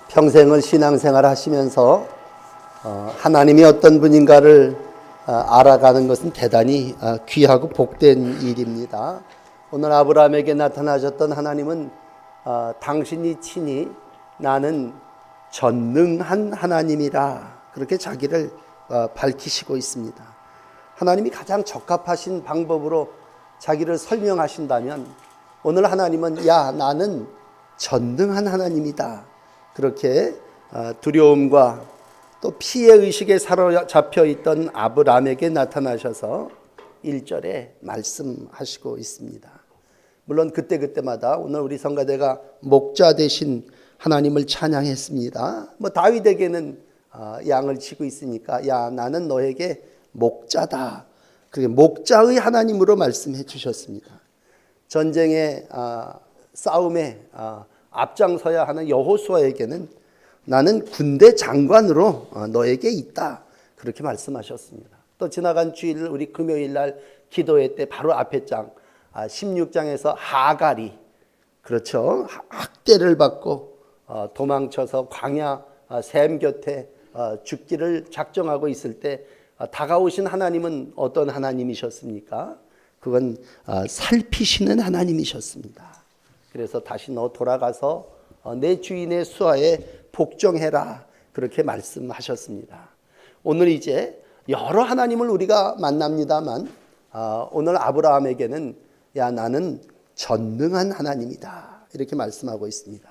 평생을 신앙생활 하시면서 하나님이 어떤 분인가를 알아가는 것은 대단히 귀하고 복된 일입니다. 오늘 아브라함에게 나타나셨던 하나님은 당신이 친히 나는 전능한 하나님이라 그렇게 자기를 밝히시고 있습니다. 하나님이 가장 적합하신 방법으로 자기를 설명하신다면 오늘 하나님은 야 나는 전능한 하나님이다. 그렇게 두려움과 또 피해의식에 사로잡혀 있던 아브라함에게 나타나셔서 1절에 말씀하시고 있습니다. 물론 그때마다 오늘 우리 성가대가 목자 되신 하나님을 찬양했습니다. 다윗에게는 양을 치고 있으니까 야 나는 너에게 목자다. 그게 목자의 하나님으로 말씀해 주셨습니다. 전쟁의 싸움에 앞장서야 하는 여호수아에게는 나는 군대 장관으로 너에게 있다. 그렇게 말씀하셨습니다. 또 지나간 주일 우리 금요일 날 기도회 때 바로 앞에 장 16장에서 하갈이 그렇죠. 학대를 받고 도망쳐서 광야 샘 곁에 죽기를 작정하고 있을 때 다가오신 하나님은 어떤 하나님이셨습니까? 그건 살피시는 하나님이셨습니다. 그래서 다시 너 돌아가서 내 주인의 수하에 복종해라 그렇게 말씀하셨습니다. 오늘 이제 여러 하나님을 우리가 만납니다만 오늘 아브라함에게는 야 나는 전능한 하나님이다 이렇게 말씀하고 있습니다.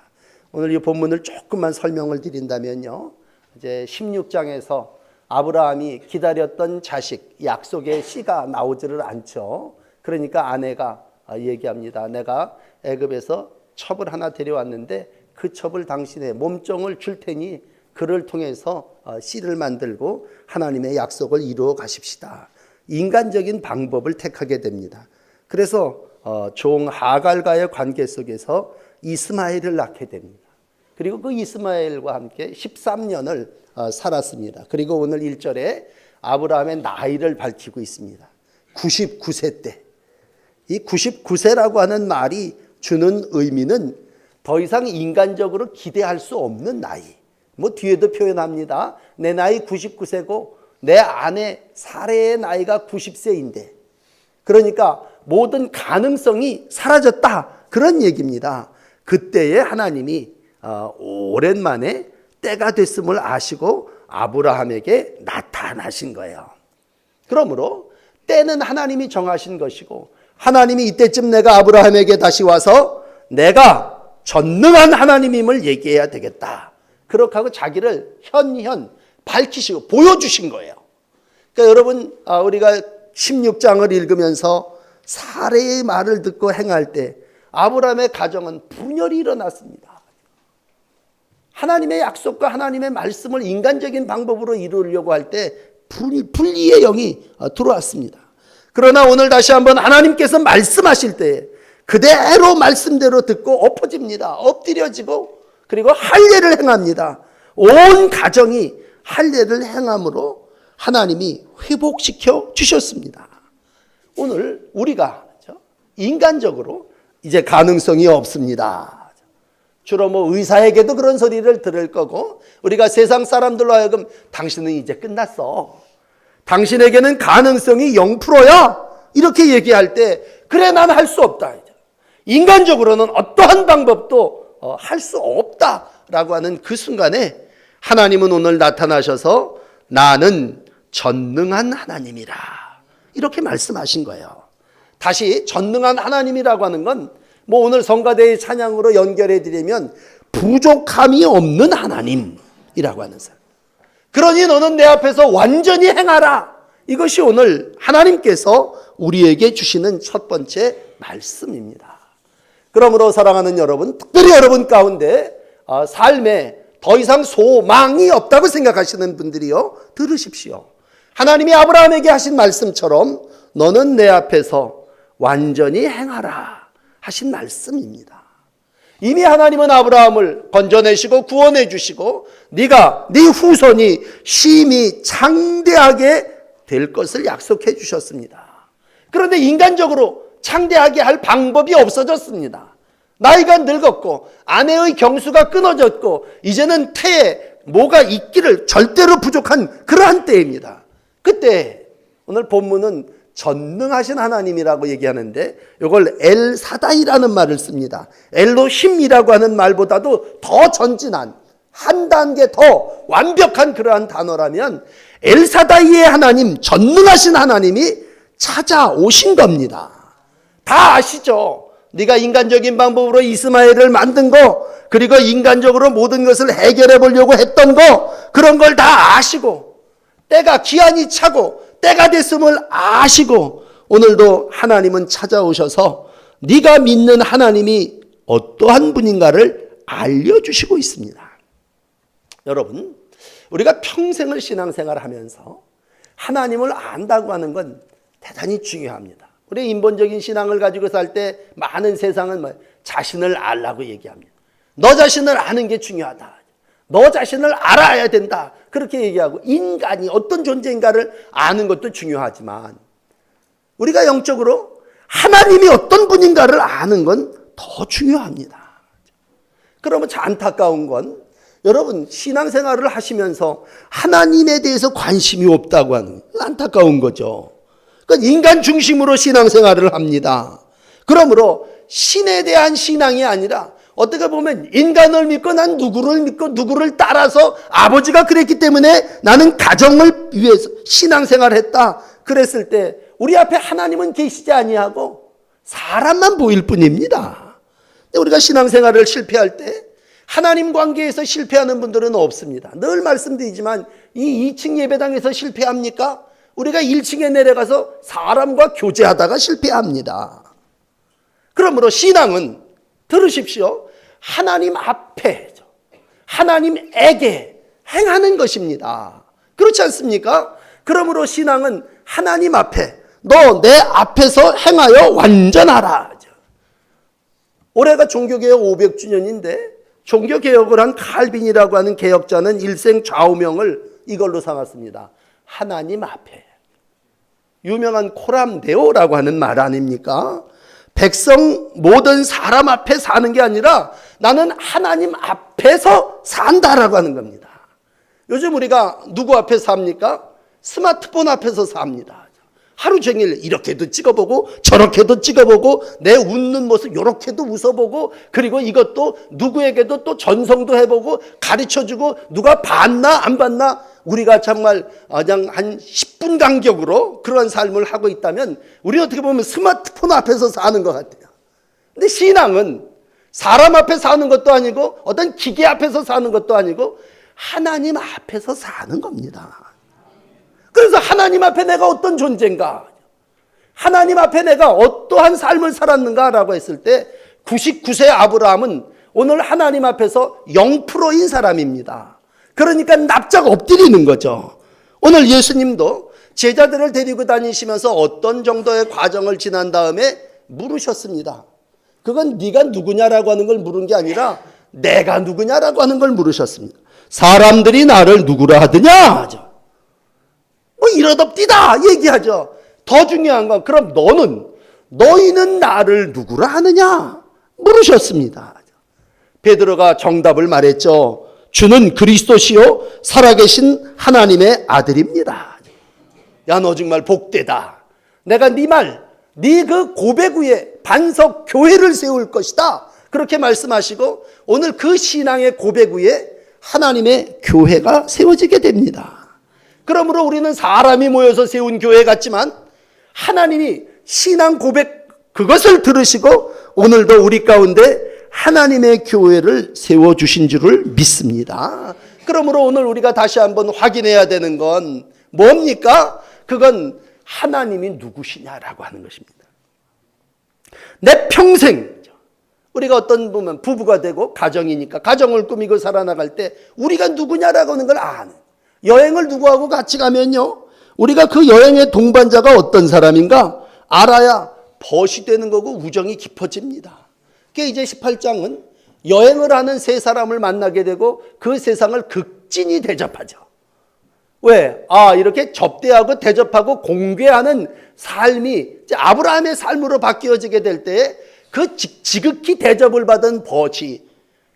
오늘 이 본문을 조금만 설명을 드린다면요, 이제 16장에서 아브라함이 기다렸던 자식 약속의 씨가 나오지를 않죠. 그러니까 아내가 얘기합니다. 내가 애굽에서 첩을 하나 데려왔는데 그 첩을 당신의 몸종을 줄 테니 그를 통해서 씨를 만들고 하나님의 약속을 이루어 가십시다. 인간적인 방법을 택하게 됩니다. 그래서 종 하갈과의 관계 속에서 이스마엘을 낳게 됩니다. 그리고 그 이스마엘과 함께 13년을 살았습니다. 그리고 오늘 1절에 아브라함의 나이를 밝히고 있습니다. 99세 때. 이 99세라고 하는 말이 주는 의미는 더 이상 인간적으로 기대할 수 없는 나이. 뒤에도 표현합니다. 내 나이 99세고 내 아내 사레의 나이가 90세인데 그러니까 모든 가능성이 사라졌다. 그런 얘기입니다. 그때에 하나님이 오랜만에 때가 됐음을 아시고 아브라함에게 나타나신 거예요. 그러므로 때는 하나님이 정하신 것이고 하나님이 이때쯤 내가 아브라함에게 다시 와서 내가 전능한 하나님임을 얘기해야 되겠다. 그렇게 하고 자기를 현현 밝히시고 보여주신 거예요. 그러니까 여러분 우리가 16장을 읽으면서 사레의 말을 듣고 행할 때 아브라함의 가정은 분열이 일어났습니다. 하나님의 약속과 하나님의 말씀을 인간적인 방법으로 이루려고 할 때 분리의 영이 들어왔습니다. 그러나 오늘 다시 한번 하나님께서 말씀하실 때 그대로 말씀대로 듣고 엎어집니다. 엎드려지고 그리고 할례를 행합니다. 온 가정이 할례를 행함으로 하나님이 회복시켜 주셨습니다. 오늘 우리가 인간적으로 이제 가능성이 없습니다. 주로 의사에게도 그런 소리를 들을 거고 우리가 세상 사람들로 하여금 당신은 이제 끝났어. 당신에게는 가능성이 0%야. 이렇게 얘기할 때 그래 난 할 수 없다. 인간적으로는 어떠한 방법도 할 수 없다라고 하는 그 순간에 하나님은 오늘 나타나셔서 나는 전능한 하나님이라 이렇게 말씀하신 거예요. 다시 전능한 하나님이라고 하는 건 오늘 성가대의 찬양으로 연결해 드리면 부족함이 없는 하나님이라고 하는 사람. 그러니 너는 내 앞에서 완전히 행하라. 이것이 오늘 하나님께서 우리에게 주시는 첫 번째 말씀입니다. 그러므로 사랑하는 여러분, 특별히 여러분 가운데 삶에 더 이상 소망이 없다고 생각하시는 분들이요, 들으십시오. 하나님이 아브라함에게 하신 말씀처럼 너는 내 앞에서 완전히 행하라 하신 말씀입니다. 이미 하나님은 아브라함을 건져내시고 구원해 주시고 네가 네 후손이 심히 장대하게 될 것을 약속해 주셨습니다. 그런데 인간적으로 창대하게 할 방법이 없어졌습니다. 나이가 늙었고 아내의 경수가 끊어졌고 이제는 태에 뭐가 있기를 절대로 부족한 그러한 때입니다. 그때 오늘 본문은 전능하신 하나님이라고 얘기하는데 이걸 엘사다이라는 말을 씁니다. 엘로힘이라고 하는 말보다도 더 전진한 한 단계 더 완벽한 그러한 단어라면 엘사다이의 하나님, 전능하신 하나님이 찾아오신 겁니다. 다 아시죠? 네가 인간적인 방법으로 이스마엘을 만든 거, 그리고 인간적으로 모든 것을 해결해 보려고 했던 거, 그런 걸 다 아시고 때가 기한이 차고 때가 됐음을 아시고 오늘도 하나님은 찾아오셔서 네가 믿는 하나님이 어떠한 분인가를 알려주시고 있습니다. 여러분, 우리가 평생을 신앙생활하면서 하나님을 안다고 하는 건 대단히 중요합니다. 우리 인본적인 신앙을 가지고 살 때 많은 세상은 자신을 알라고 얘기합니다. 너 자신을 아는 게 중요하다. 너 자신을 알아야 된다. 그렇게 얘기하고 인간이 어떤 존재인가를 아는 것도 중요하지만 우리가 영적으로 하나님이 어떤 분인가를 아는 건 더 중요합니다. 그러면 참 안타까운 건 여러분 신앙생활을 하시면서 하나님에 대해서 관심이 없다고 하는 안타까운 거죠. 그러니까 인간 중심으로 신앙생활을 합니다. 그러므로 신에 대한 신앙이 아니라 어떻게 보면 인간을 믿고 난 누구를 믿고 누구를 따라서 아버지가 그랬기 때문에 나는 가정을 위해서 신앙생활을 했다. 그랬을 때 우리 앞에 하나님은 계시지 아니하고 사람만 보일 뿐입니다. 우리가 신앙생활을 실패할 때 하나님 관계에서 실패하는 분들은 없습니다. 늘 말씀드리지만 이 2층 예배당에서 실패합니까? 우리가 1층에 내려가서 사람과 교제하다가 실패합니다. 그러므로 신앙은 들으십시오. 하나님 앞에 하나님에게 행하는 것입니다. 그렇지 않습니까? 그러므로 신앙은 하나님 앞에 너 내 앞에서 행하여 완전하라. 올해가 종교개혁 500주년인데 종교개혁을 한 칼빈이라고 하는 개혁자는 일생 좌우명을 이걸로 삼았습니다. 하나님 앞에. 유명한 코람데오라고 하는 말 아닙니까? 백성 모든 사람 앞에 사는 게 아니라 나는 하나님 앞에서 산다라고 하는 겁니다. 요즘 우리가 누구 앞에 삽니까? 스마트폰 앞에서 삽니다. 하루 종일 이렇게도 찍어보고 저렇게도 찍어보고 내 웃는 모습 이렇게도 웃어보고 그리고 이것도 누구에게도 또 전송도 해보고 가르쳐주고 누가 봤나 안 봤나 우리가 정말 그냥 한 10분 간격으로 그런 삶을 하고 있다면 우리 어떻게 보면 스마트폰 앞에서 사는 것 같아요. 근데 신앙은 사람 앞에 사는 것도 아니고 어떤 기계 앞에서 사는 것도 아니고 하나님 앞에서 사는 겁니다. 그래서 하나님 앞에 내가 어떤 존재인가, 하나님 앞에 내가 어떠한 삶을 살았는가라고 했을 때 99세 아브라함은 오늘 하나님 앞에서 0%인 사람입니다. 그러니까 납작 엎드리는 거죠. 오늘 예수님도 제자들을 데리고 다니시면서 어떤 정도의 과정을 지난 다음에 물으셨습니다. 그건 네가 누구냐라고 하는 걸 물은 게 아니라 내가 누구냐라고 하는 걸 물으셨습니다. 사람들이 나를 누구라 하더냐? 이러덥디다 얘기하죠. 더 중요한 건 그럼 너희는 나를 누구라 하느냐? 물으셨습니다. 베드로가 정답을 말했죠. 주는 그리스도시요 살아계신 하나님의 아들입니다. 야, 너 정말 복되다. 내가 네 말, 네 그 고백 위에 반석 교회를 세울 것이다. 그렇게 말씀하시고 오늘 그 신앙의 고백 위에 하나님의 교회가 세워지게 됩니다. 그러므로 우리는 사람이 모여서 세운 교회 같지만 하나님이 신앙 고백 그것을 들으시고 오늘도 우리 가운데 하나님의 교회를 세워주신 줄을 믿습니다. 그러므로 오늘 우리가 다시 한번 확인해야 되는 건 뭡니까? 그건 하나님이 누구시냐라고 하는 것입니다. 내 평생 우리가 어떤 보면 부부가 되고 가정이니까 가정을 꾸미고 살아나갈 때 우리가 누구냐라고 하는 걸 아는 여행을 누구하고 같이 가면요 우리가 그 여행의 동반자가 어떤 사람인가 알아야 벗이 되는 거고 우정이 깊어집니다. 그게 이제 18장은 여행을 하는 세 사람을 만나게 되고 그 세상을 극진히 대접하죠. 왜? 이렇게 접대하고 대접하고 공개하는 삶이 아브라함의 삶으로 바뀌어지게 될 때에 그 지극히 대접을 받은 벗이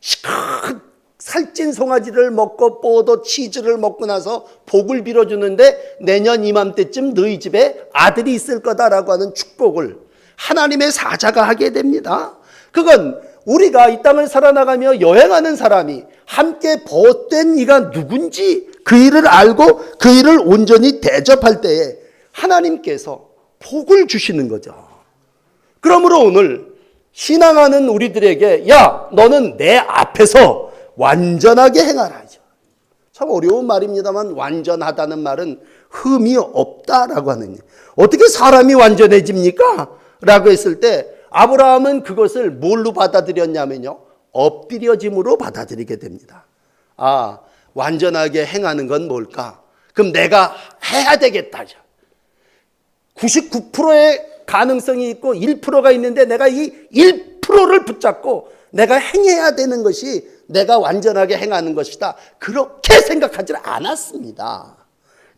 시큰 살찐 송아지를 먹고 뽀도 치즈를 먹고 나서 복을 빌어주는데 내년 이맘때쯤 너희 집에 아들이 있을 거다라고 하는 축복을 하나님의 사자가 하게 됩니다. 그건 우리가 이 땅을 살아나가며 여행하는 사람이 함께 벗된 이가 누군지 그 일을 알고 그 일을 온전히 대접할 때에 하나님께서 복을 주시는 거죠. 그러므로 오늘 신앙하는 우리들에게 야, 너는 내 앞에서 완전하게 행하라. 참 어려운 말입니다만 완전하다는 말은 흠이 없다라고 하는, 어떻게 사람이 완전해집니까? 라고 했을 때 아브라함은 그것을 뭘로 받아들였냐면요, 엎드려짐으로 받아들이게 됩니다. 완전하게 행하는 건 뭘까? 그럼 내가 해야 되겠다. 99%의 가능성이 있고 1%가 있는데 내가 이 1%를 붙잡고 내가 행해야 되는 것이 내가 완전하게 행하는 것이다. 그렇게 생각하지 않았습니다.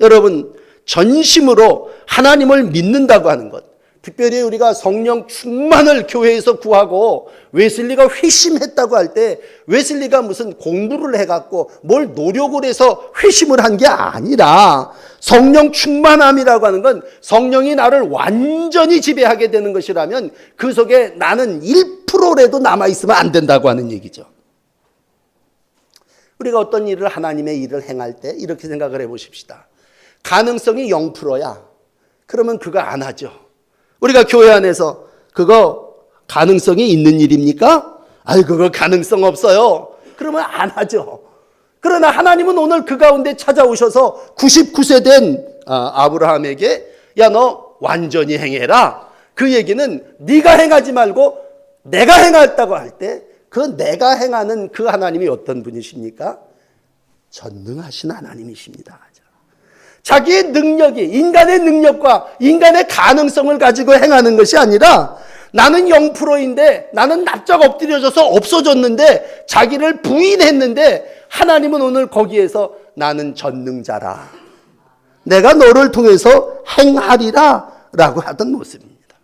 여러분, 전심으로 하나님을 믿는다고 하는 것, 특별히 우리가 성령 충만을 교회에서 구하고 웨슬리가 회심했다고 할 때 웨슬리가 무슨 공부를 해갖고 뭘 노력을 해서 회심을 한 게 아니라 성령 충만함이라고 하는 건 성령이 나를 완전히 지배하게 되는 것이라면 그 속에 나는 1%라도 남아있으면 안 된다고 하는 얘기죠. 우리가 어떤 일을, 하나님의 일을 행할 때 이렇게 생각을 해보십시다. 가능성이 0%야. 그러면 그거 안 하죠. 우리가 교회 안에서 그거 가능성이 있는 일입니까? 그거 가능성 없어요. 그러면 안 하죠. 그러나 하나님은 오늘 그 가운데 찾아오셔서 99세 된 아브라함에게 야, 너 완전히 행해라. 그 얘기는 네가 행하지 말고 내가 행했다고 할 때 그 내가 행하는 그 하나님이 어떤 분이십니까? 전능하신 하나님이십니다. 자기의 능력이 인간의 능력과 인간의 가능성을 가지고 행하는 것이 아니라 나는 0%인데 나는 납작 엎드려져서 없어졌는데 자기를 부인했는데 하나님은 오늘 거기에서 나는 전능자라. 내가 너를 통해서 행하리라 라고 하던 모습입니다.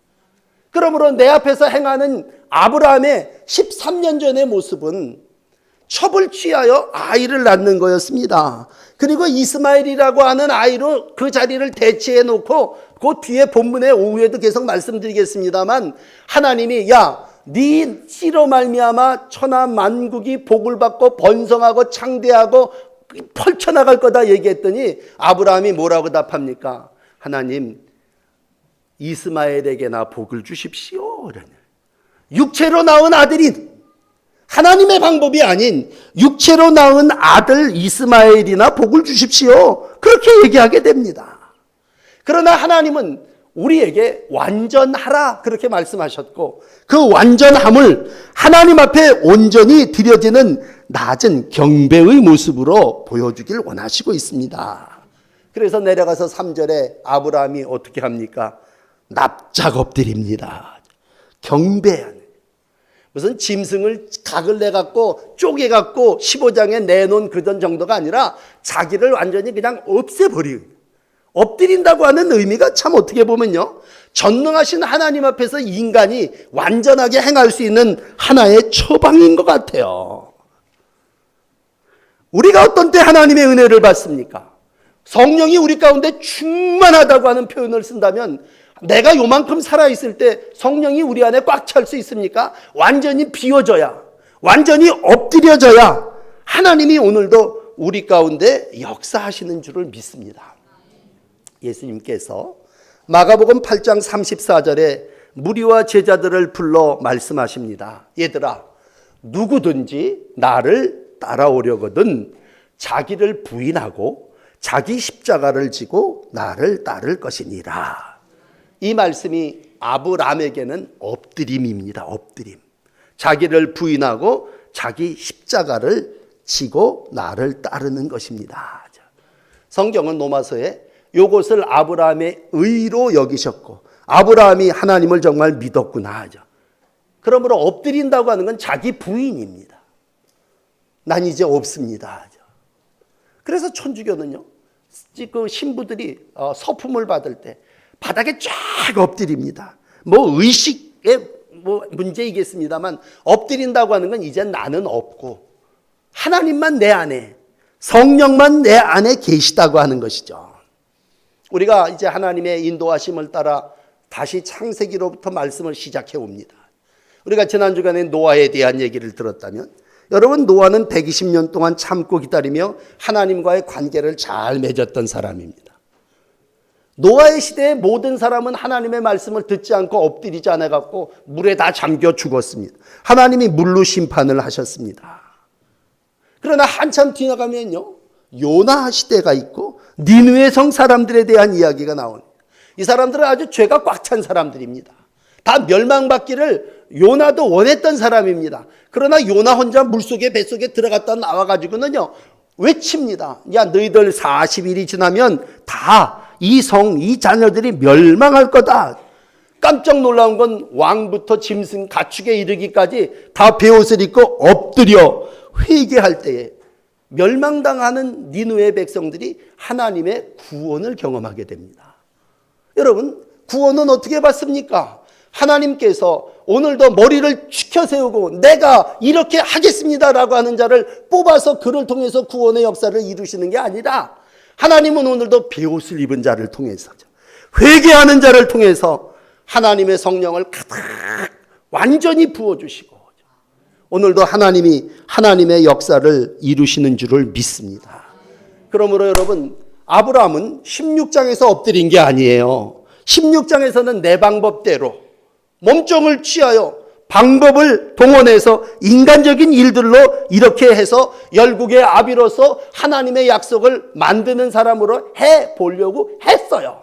그러므로 내 앞에서 행하는 아브라함의 13년 전의 모습은 첩을 취하여 아이를 낳는 거였습니다. 그리고 이스마엘이라고 하는 아이로 그 자리를 대체해 놓고 그 뒤에 본문의 오후에도 계속 말씀드리겠습니다만 하나님이 야, 네 씨로 말미암아 천하 만국이 복을 받고 번성하고 창대하고 펼쳐나갈 거다 얘기했더니 아브라함이 뭐라고 답합니까? 하나님, 이스마엘에게나 복을 주십시오. 육체로 낳은 아들이 하나님의 방법이 아닌 육체로 낳은 아들 이스마엘이나 복을 주십시오. 그렇게 얘기하게 됩니다. 그러나 하나님은 우리에게 완전하라 그렇게 말씀하셨고 그 완전함을 하나님 앞에 온전히 드려지는 낮은 경배의 모습으로 보여주길 원하시고 있습니다. 그래서 내려가서 3절에 아브라함이 어떻게 합니까? 납작 엎드립니다. 경배하는, 무슨 짐승을 각을 내갖고 쪼개갖고 15장에 내놓은 그런 정도가 아니라 자기를 완전히 그냥 없애버리고 엎드린다고 하는 의미가 참 어떻게 보면요, 전능하신 하나님 앞에서 인간이 완전하게 행할 수 있는 하나의 처방인 것 같아요. 우리가 어떤 때 하나님의 은혜를 받습니까? 성령이 우리 가운데 충만하다고 하는 표현을 쓴다면 내가 요만큼 살아있을 때 성령이 우리 안에 꽉 찰 수 있습니까? 완전히 비워져야, 완전히 엎드려져야 하나님이 오늘도 우리 가운데 역사하시는 줄을 믿습니다. 예수님께서 마가복음 8장 34절에 무리와 제자들을 불러 말씀하십니다. 얘들아, 누구든지 나를 따라오려거든 자기를 부인하고 자기 십자가를 지고 나를 따를 것이니라. 이 말씀이 아브라함에게는 엎드림입니다. 엎드림. 자기를 부인하고 자기 십자가를 지고 나를 따르는 것입니다. 성경은 로마서에 이것을 아브라함의 의로 여기셨고 아브라함이 하나님을 정말 믿었구나 하죠. 그러므로 엎드린다고 하는 건 자기 부인입니다. 난 이제 없습니다 하죠. 그래서 천주교는요, 그 신부들이 서품을 받을 때 바닥에 쫙 엎드립니다. 뭐 의식의 뭐 문제이겠습니다만 엎드린다고 하는 건 이제 나는 없고 하나님만 내 안에, 성령만 내 안에 계시다고 하는 것이죠. 우리가 이제 하나님의 인도하심을 따라 다시 창세기로부터 말씀을 시작해 옵니다. 우리가 지난 주간에 노아에 대한 얘기를 들었다면, 여러분, 노아는 120년 동안 참고 기다리며 하나님과의 관계를 잘 맺었던 사람입니다. 노아의 시대의 모든 사람은 하나님의 말씀을 듣지 않고 엎드리지 않아 갖고 물에 다 잠겨 죽었습니다. 하나님이 물로 심판을 하셨습니다. 그러나 한참 지나가면요, 요나 시대가 있고 니느웨 성 사람들에 대한 이야기가 나옵니다. 이 사람들은 아주 죄가 꽉 찬 사람들입니다. 다 멸망받기를 요나도 원했던 사람입니다. 그러나 요나 혼자 물속에 뱃속에 들어갔다 나와가지고는요 외칩니다. 야, 너희들 40일이 지나면 다 이 성, 이 자녀들이 멸망할 거다. 깜짝 놀라운 건 왕부터 짐승, 가축에 이르기까지 다 베옷을 입고 엎드려 회개할 때에 멸망당하는 니느웨 백성들이 하나님의 구원을 경험하게 됩니다. 여러분, 구원은 어떻게 받습니까? 하나님께서 오늘도 머리를 축혀 세우고 내가 이렇게 하겠습니다라고 하는 자를 뽑아서 그를 통해서 구원의 역사를 이루시는 게 아니라, 하나님은 오늘도 베옷을 입은 자를 통해서, 회개하는 자를 통해서 하나님의 성령을 가득 완전히 부어주시고 오늘도 하나님이 하나님의 역사를 이루시는 줄을 믿습니다. 그러므로 여러분, 아브라함은 16장에서 엎드린 게 아니에요. 16장에서는 내 방법대로 몸종을 취하여 방법을 동원해서 인간적인 일들로 이렇게 해서 열국의 아비로서 하나님의 약속을 만드는 사람으로 해보려고 했어요.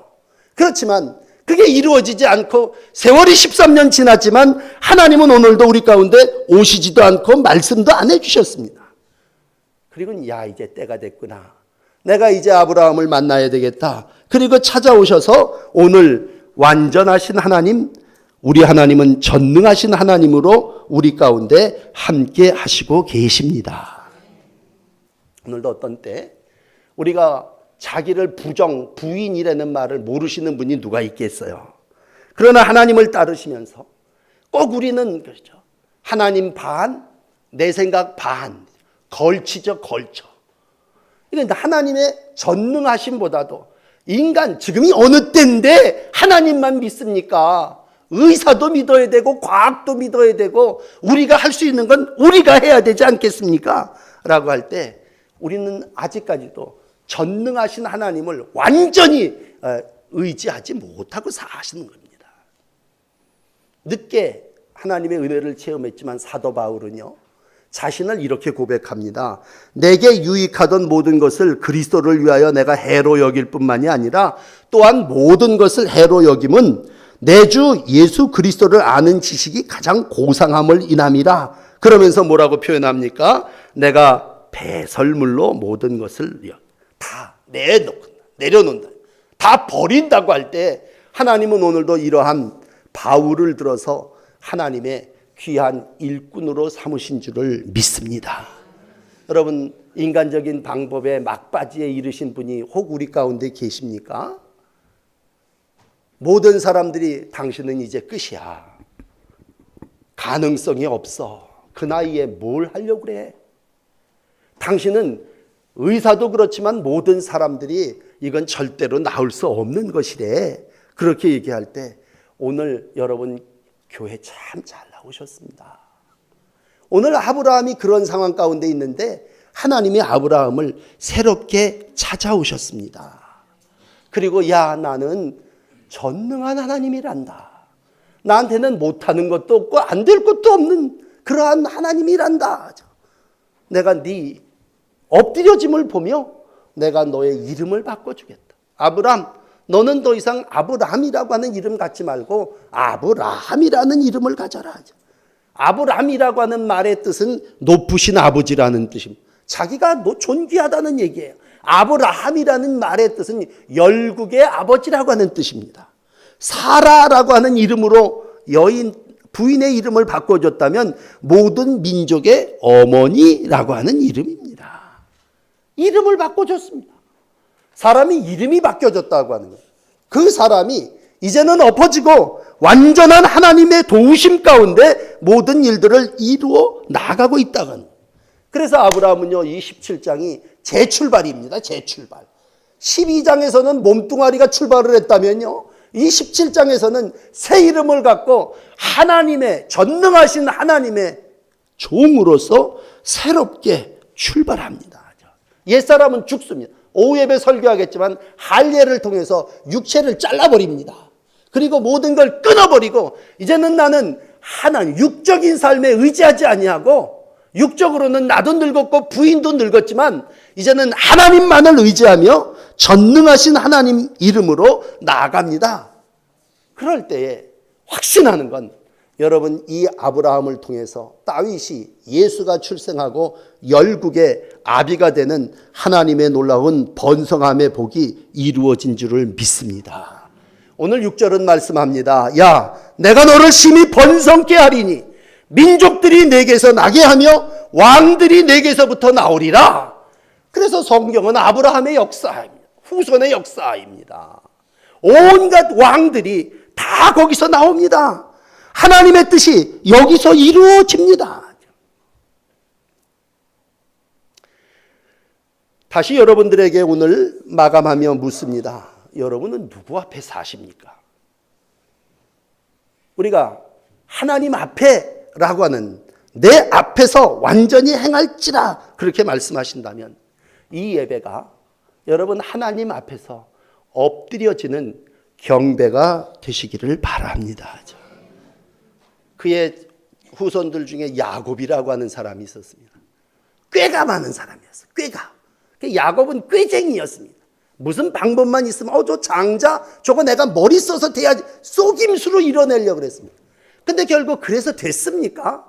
그렇지만 그게 이루어지지 않고 세월이 13년 지났지만 하나님은 오늘도 우리 가운데 오시지도 않고 말씀도 안 해주셨습니다. 그리고 야, 이제 때가 됐구나. 내가 이제 아브라함을 만나야 되겠다. 그리고 찾아오셔서 오늘 완전하신 하나님, 우리 하나님은 전능하신 하나님으로 우리 가운데 함께 하시고 계십니다. 오늘도 어떤 때 우리가 자기를 부인이라는 말을 모르시는 분이 누가 있겠어요. 그러나 하나님을 따르시면서 꼭 우리는 그렇죠. 하나님 반, 내 생각 반, 걸치죠, 걸쳐. 그런데 하나님의 전능하심보다도 인간, 지금이 어느 때인데 하나님만 믿습니까? 의사도 믿어야 되고 과학도 믿어야 되고 우리가 할 수 있는 건 우리가 해야 되지 않겠습니까? 라고 할 때 우리는 아직까지도 전능하신 하나님을 완전히 의지하지 못하고 사시는 겁니다. 늦게 하나님의 은혜를 체험했지만 사도 바울은요, 자신을 이렇게 고백합니다. 내게 유익하던 모든 것을 그리스도를 위하여 내가 해로 여길 뿐만이 아니라 또한 모든 것을 해로 여김은 내 주 예수 그리스도를 아는 지식이 가장 고상함을 인함이라. 그러면서 뭐라고 표현합니까? 내가 배설물로 모든 것을 다 내려놓는다. 다 버린다고 할 때 하나님은 오늘도 이러한 바울을 들어서 하나님의 귀한 일꾼으로 삼으신 줄을 믿습니다. 여러분, 인간적인 방법에 막바지에 이르신 분이 혹 우리 가운데 계십니까? 모든 사람들이 당신은 이제 끝이야. 가능성이 없어. 그 나이에 뭘 하려고 그래? 당신은 의사도 그렇지만 모든 사람들이 이건 절대로 나올 수 없는 것이래. 그렇게 얘기할 때 오늘 여러분 교회 참 잘 나오셨습니다. 오늘 아브라함이 그런 상황 가운데 있는데 하나님이 아브라함을 새롭게 찾아오셨습니다. 그리고 야, 나는 전능한 하나님이란다. 나한테는 못하는 것도 없고 안 될 것도 없는 그러한 하나님이란다. 내가 네 엎드려짐을 보며 내가 너의 이름을 바꿔주겠다. 아브람, 너는 더 이상 아브람이라고 하는 이름 갖지 말고 아브라함이라는 이름을 가져라. 아브람이라고 하는 말의 뜻은 높으신 아버지라는 뜻입니다. 자기가 존귀하다는 얘기예요. 아브라함이라는 말의 뜻은 열국의 아버지라고 하는 뜻입니다. 사라라고 하는 이름으로 부인의 이름을 바꿔줬다면 모든 민족의 어머니라고 하는 이름입니다. 이름을 바꿔줬습니다. 사람이 이름이 바뀌어졌다고 하는 거예요. 그 사람이 이제는 엎어지고 완전한 하나님의 도우심 가운데 모든 일들을 이루어 나가고 있다고 하는 거예요. 그래서 아브라함은요, 이 17장이 재출발입니다. 재출발. 12장에서는 몸뚱아리가 출발을 했다면요, 이 17장에서는 새 이름을 갖고 하나님의, 전능하신 하나님의 종으로서 새롭게 출발합니다. 옛사람은 죽습니다. 오후 예배 설교하겠지만 할례를 통해서 육체를 잘라버립니다. 그리고 모든 걸 끊어버리고 이제는 나는 하나님, 육적인 삶에 의지하지 아니하고, 육적으로는 나도 늙었고 부인도 늙었지만 이제는 하나님만을 의지하며 전능하신 하나님 이름으로 나아갑니다. 그럴 때에 확신하는 건, 여러분, 이 아브라함을 통해서 다윗이 예수가 출생하고 열국의 아비가 되는 하나님의 놀라운 번성함의 복이 이루어진 줄을 믿습니다. 오늘 6절은 말씀합니다. 야, 내가 너를 심히 번성케 하리니 민족들이 내게서 나게 하며 왕들이 내게서부터 나오리라. 그래서 성경은 아브라함의 역사입니다. 후손의 역사입니다. 온갖 왕들이 다 거기서 나옵니다. 하나님의 뜻이 여기서 이루어집니다. 다시 여러분들에게 오늘 마감하며 묻습니다. 여러분은 누구 앞에 사십니까? 우리가 하나님 앞에라고 하는, 내 앞에서 완전히 행할지라 그렇게 말씀하신다면 이 예배가 여러분 하나님 앞에서 엎드려지는 경배가 되시기를 바랍니다. 그의 후손들 중에 야곱이라고 하는 사람이 있었습니다. 꾀가 많은 사람이었어요. 꾀가. 야곱은 꾀쟁이였습니다. 무슨 방법만 있으면 저 장자 저거 내가 머리 써서 돼야지, 속임수로 이뤄내려고 그랬습니다. 근데 결국 그래서 됐습니까?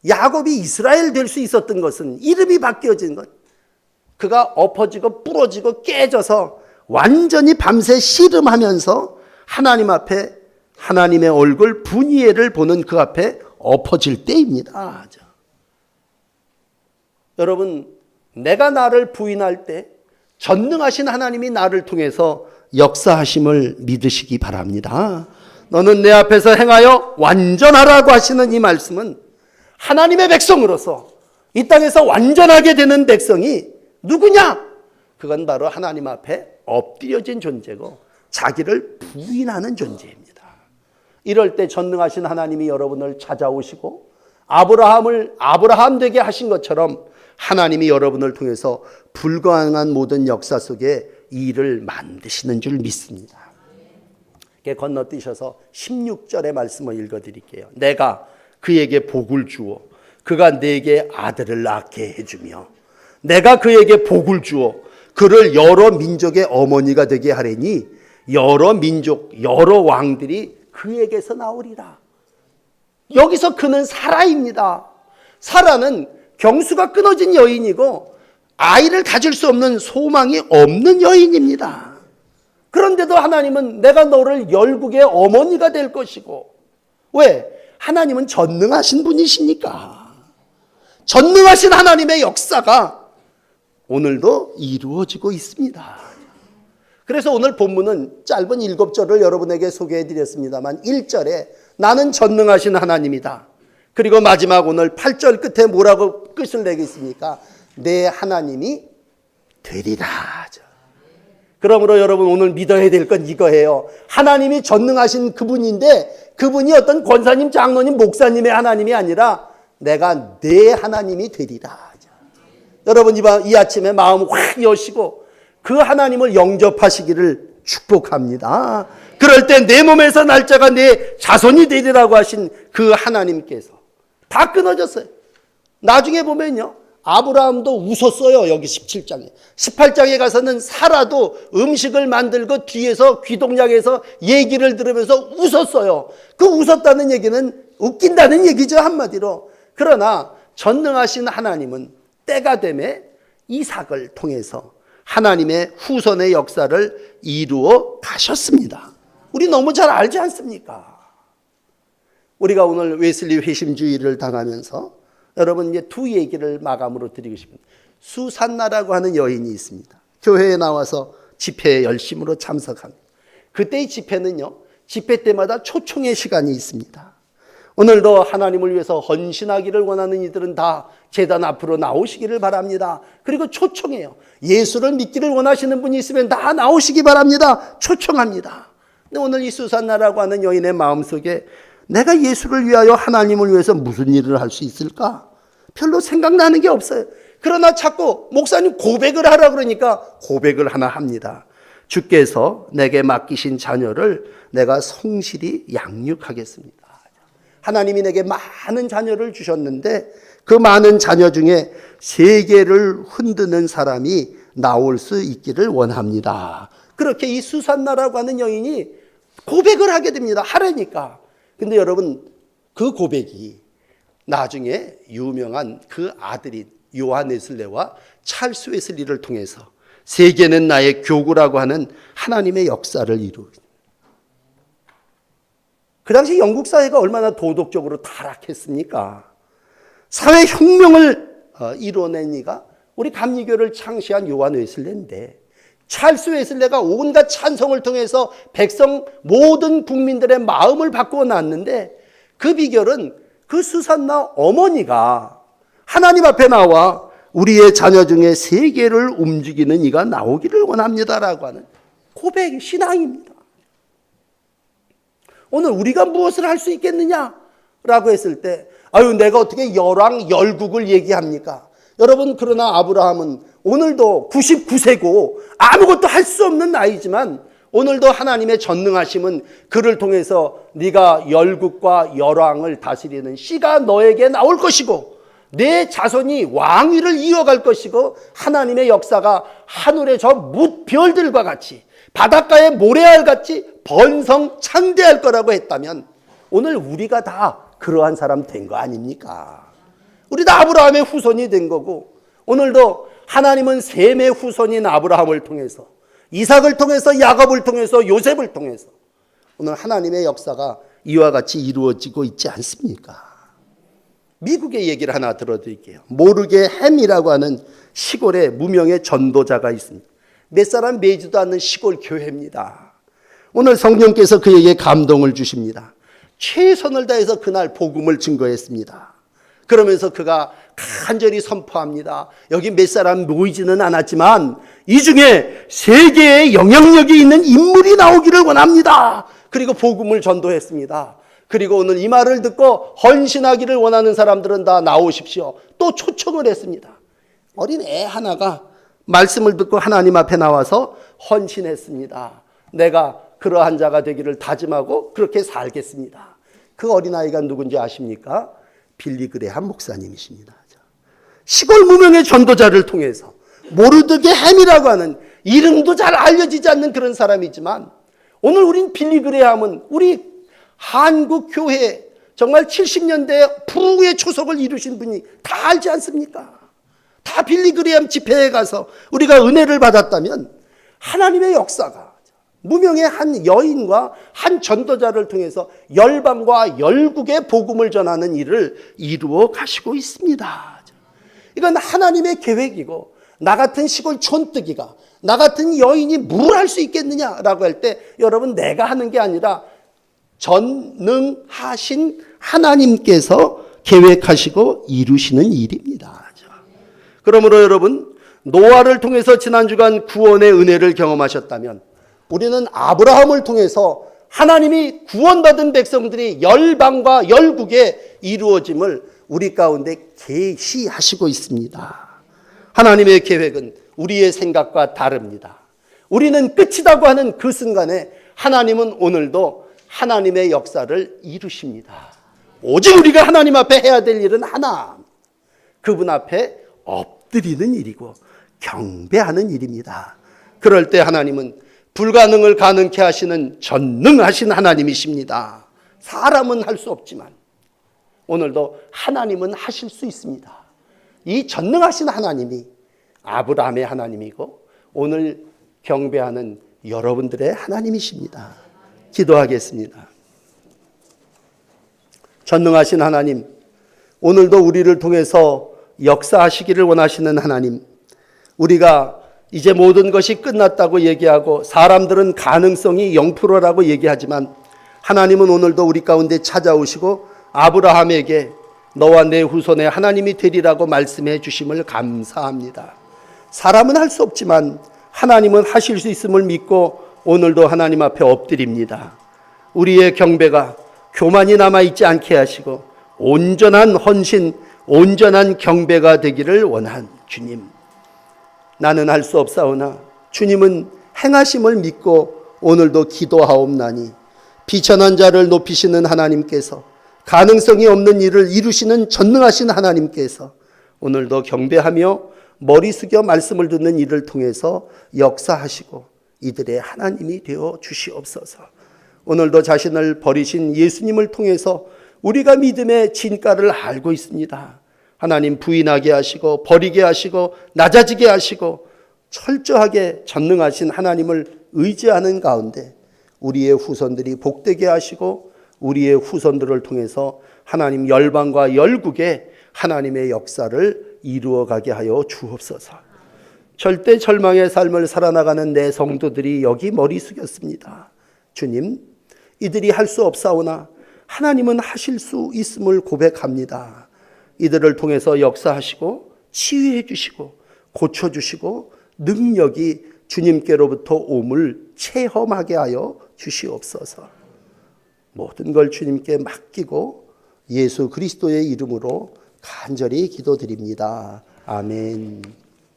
야곱이 이스라엘 될 수 있었던 것은 이름이 바뀌어진 것, 그가 엎어지고 부러지고 깨져서 완전히 밤새 씨름하면서 하나님 앞에 하나님의 얼굴 분이엘을 보는 그 앞에 엎어질 때입니다. 여러분, 내가 나를 부인할 때 전능하신 하나님이 나를 통해서 역사하심을 믿으시기 바랍니다. 너는 내 앞에서 행하여 완전하라고 하시는 이 말씀은 하나님의 백성으로서 이 땅에서 완전하게 되는 백성이 누구냐? 그건 바로 하나님 앞에 엎드려진 존재고 자기를 부인하는 존재입니다. 이럴 때 전능하신 하나님이 여러분을 찾아오시고 아브라함 되게 하신 것처럼 하나님이 여러분을 통해서 불가능한 모든 역사 속에 이 일을 만드시는 줄 믿습니다. 건너뛰셔서 16절의 말씀을 읽어드릴게요. 내가 그에게 복을 주어 그가 내게 아들을 낳게 해주며 내가 그에게 복을 주어 그를 여러 민족의 어머니가 되게 하리니 여러 민족 여러 왕들이 그에게서 나오리라. 여기서 그는 사라입니다. 사라는 경수가 끊어진 여인이고 아이를 가질 수 없는 소망이 없는 여인입니다. 그런데도 하나님은 내가 너를 열국의 어머니가 될 것이고, 왜? 하나님은 전능하신 분이시니까. 전능하신 하나님의 역사가 오늘도 이루어지고 있습니다. 그래서 오늘 본문은 짧은 7절을 여러분에게 소개해 드렸습니다만 1절에 나는 전능하신 하나님이다. 그리고 마지막 오늘 8절 끝에 뭐라고 끝을 내겠습니까? 내 하나님이 되리라. 그러므로 여러분 오늘 믿어야 될 건 이거예요. 하나님이 전능하신 그분인데 그분이 어떤 권사님, 장로님, 목사님의 하나님이 아니라 내가 내 하나님이 되리라. 여러분 이 아침에 마음 확 여시고 그 하나님을 영접하시기를 축복합니다. 그럴 때 내 몸에서 날짜가 내 자손이 되리라고 하신 그 하나님께서 다 끊어졌어요. 나중에 보면요, 아브라함도 웃었어요. 여기 17장에. 18장에 가서는 사라도 음식을 만들고 뒤에서 귀동냥에서 얘기를 들으면서 웃었어요. 그 웃었다는 얘기는 웃긴다는 얘기죠, 한마디로. 그러나 전능하신 하나님은 때가 되매 이삭을 통해서 하나님의 후손의 역사를 이루어 가셨습니다. 우리 너무 잘 알지 않습니까? 우리가 오늘 웨슬리 회심주의를 당하면서 여러분 이제 두 얘기를 마감으로 드리고 싶습니다. 수산나라고 하는 여인이 있습니다. 교회에 나와서 집회에 열심으로 참석합니다. 그때의 집회는요, 집회 때마다 초청의 시간이 있습니다. 오늘도 하나님을 위해서 헌신하기를 원하는 이들은 다 제단 앞으로 나오시기를 바랍니다. 그리고 초청해요. 예수를 믿기를 원하시는 분이 있으면 다 나오시기 바랍니다. 초청합니다. 근데 오늘 이 수산나라고 하는 여인의 마음속에 내가 예수를 위하여 하나님을 위해서 무슨 일을 할 수 있을까? 별로 생각나는 게 없어요. 그러나 자꾸 목사님 고백을 하라 그러니까 고백을 하나 합니다. 주께서 내게 맡기신 자녀를 내가 성실히 양육하겠습니다. 하나님이 내게 많은 자녀를 주셨는데 그 많은 자녀 중에 세계를 흔드는 사람이 나올 수 있기를 원합니다. 그렇게 이 수산나라고 하는 여인이 고백을 하게 됩니다. 하라니까. 근데 여러분, 그 고백이 나중에 유명한 그 아들인 요한 웨슬레와 찰스 웨슬리를 통해서 세계는 나의 교구라고 하는 하나님의 역사를 이루게. 그 당시 영국 사회가 얼마나 도덕적으로 타락했습니까? 사회혁명을 이뤄낸 이가 우리 감리교를 창시한 요한 웨슬레인데, 찰스 웨슬레가 온갖 찬송을 통해서 백성 모든 국민들의 마음을 바꾸어 놨는데, 그 비결은 그 수산나 어머니가 하나님 앞에 나와 우리의 자녀 중에 세계를 움직이는 이가 나오기를 원합니다라고 하는 고백, 신앙입니다. 오늘 우리가 무엇을 할 수 있겠느냐라고 했을 때, 내가 어떻게 열왕 열국을 얘기합니까? 여러분, 그러나 아브라함은 오늘도 99세고 아무것도 할 수 없는 나이지만 오늘도 하나님의 전능하심은 그를 통해서 네가 열국과 열왕을 다스리는 씨가 너에게 나올 것이고 내 자손이 왕위를 이어갈 것이고 하나님의 역사가 하늘의 저 뭇별들과 같이 바닷가의 모래알 같이 번성창대할 거라고 했다면 오늘 우리가 다 그러한 사람 된 거 아닙니까? 우리 다 아브라함의 후손이 된 거고, 오늘도 하나님은 셈의 후손인 아브라함을 통해서, 이삭을 통해서, 야곱을 통해서, 요셉을 통해서 오늘 하나님의 역사가 이와 같이 이루어지고 있지 않습니까? 미국의 얘기를 하나 들어드릴게요. 모르게 햄이라고 하는 시골에 무명의 전도자가 있습니다. 몇 사람 매지도 않는 시골 교회입니다. 오늘 성령께서 그에게 감동을 주십니다. 최선을 다해서 그날 복음을 증거했습니다. 그러면서 그가 간절히 선포합니다. 여기 몇 사람 모이지는 않았지만 이 중에 세계에 영향력이 있는 인물이 나오기를 원합니다. 그리고 복음을 전도했습니다. 그리고 오늘 이 말을 듣고 헌신하기를 원하는 사람들은 다 나오십시오. 또 초청을 했습니다. 어린 애 하나가 말씀을 듣고 하나님 앞에 나와서 헌신했습니다. 내가 그러한 자가 되기를 다짐하고 그렇게 살겠습니다. 그 어린아이가 누군지 아십니까? 빌리 그레함 목사님이십니다. 시골 무명의 전도자를 통해서 모르드게 햄이라고 하는 이름도 잘 알려지지 않는 그런 사람이지만 오늘 우린 빌리 그레함은 우리 한국 교회 정말 70년대 부의 초석을 이루신 분이 다 알지 않습니까? 다 빌리 그레함 집회에 가서 우리가 은혜를 받았다면 하나님의 역사가 무명의 한 여인과 한 전도자를 통해서 열방과 열국의 복음을 전하는 일을 이루어 가시고 있습니다. 이건 하나님의 계획이고, 나 같은 시골 촌뜨기가, 나 같은 여인이 뭘 할 수 있겠느냐라고 할 때 여러분, 내가 하는 게 아니라 전능하신 하나님께서 계획하시고 이루시는 일입니다. 그러므로 여러분, 노아를 통해서 지난 주간 구원의 은혜를 경험하셨다면 우리는 아브라함을 통해서 하나님이 구원받은 백성들이 열방과 열국에 이루어짐을 우리 가운데 계시하시고 있습니다. 하나님의 계획은 우리의 생각과 다릅니다. 우리는 끝이라고 하는 그 순간에 하나님은 오늘도 하나님의 역사를 이루십니다. 오직 우리가 하나님 앞에 해야 될 일은 하나, 그분 앞에 엎드리는 일이고 경배하는 일입니다. 그럴 때 하나님은 불가능을 가능케 하시는 전능하신 하나님이십니다. 사람은 할 수 없지만 오늘도 하나님은 하실 수 있습니다. 이 전능하신 하나님이 아브라함의 하나님이고 오늘 경배하는 여러분들의 하나님이십니다. 기도하겠습니다. 전능하신 하나님, 오늘도 우리를 통해서 역사하시기를 원하시는 하나님, 우리가 이제 모든 것이 끝났다고 얘기하고 사람들은 가능성이 0%라고 얘기하지만 하나님은 오늘도 우리 가운데 찾아오시고 아브라함에게 너와 내 후손에 하나님이 되리라고 말씀해 주심을 감사합니다. 사람은 할 수 없지만 하나님은 하실 수 있음을 믿고 오늘도 하나님 앞에 엎드립니다. 우리의 경배가 교만이 남아있지 않게 하시고 온전한 헌신, 온전한 경배가 되기를 원한 주님, 나는 할 수 없사오나 주님은 행하심을 믿고 오늘도 기도하옵나니 비천한 자를 높이시는 하나님께서, 가능성이 없는 일을 이루시는 전능하신 하나님께서 오늘도 경배하며 머리 숙여 말씀을 듣는 이를 통해서 역사하시고 이들의 하나님이 되어 주시옵소서. 오늘도 자신을 버리신 예수님을 통해서 우리가 믿음의 진가를 알고 있습니다. 하나님 부인하게 하시고 버리게 하시고 낮아지게 하시고 철저하게 전능하신 하나님을 의지하는 가운데 우리의 후손들이 복되게 하시고 우리의 후손들을 통해서 하나님 열방과 열국에 하나님의 역사를 이루어가게 하여 주옵소서. 절대 절망의 삶을 살아나가는 내 성도들이 여기 머리 숙였습니다. 주님, 이들이 할 수 없사오나 하나님은 하실 수 있음을 고백합니다. 이들을 통해서 역사하시고 치유해 주시고 고쳐주시고 능력이 주님께로부터 옴을 체험하게 하여 주시옵소서. 모든 걸 주님께 맡기고 예수 그리스도의 이름으로 간절히 기도드립니다. 아멘.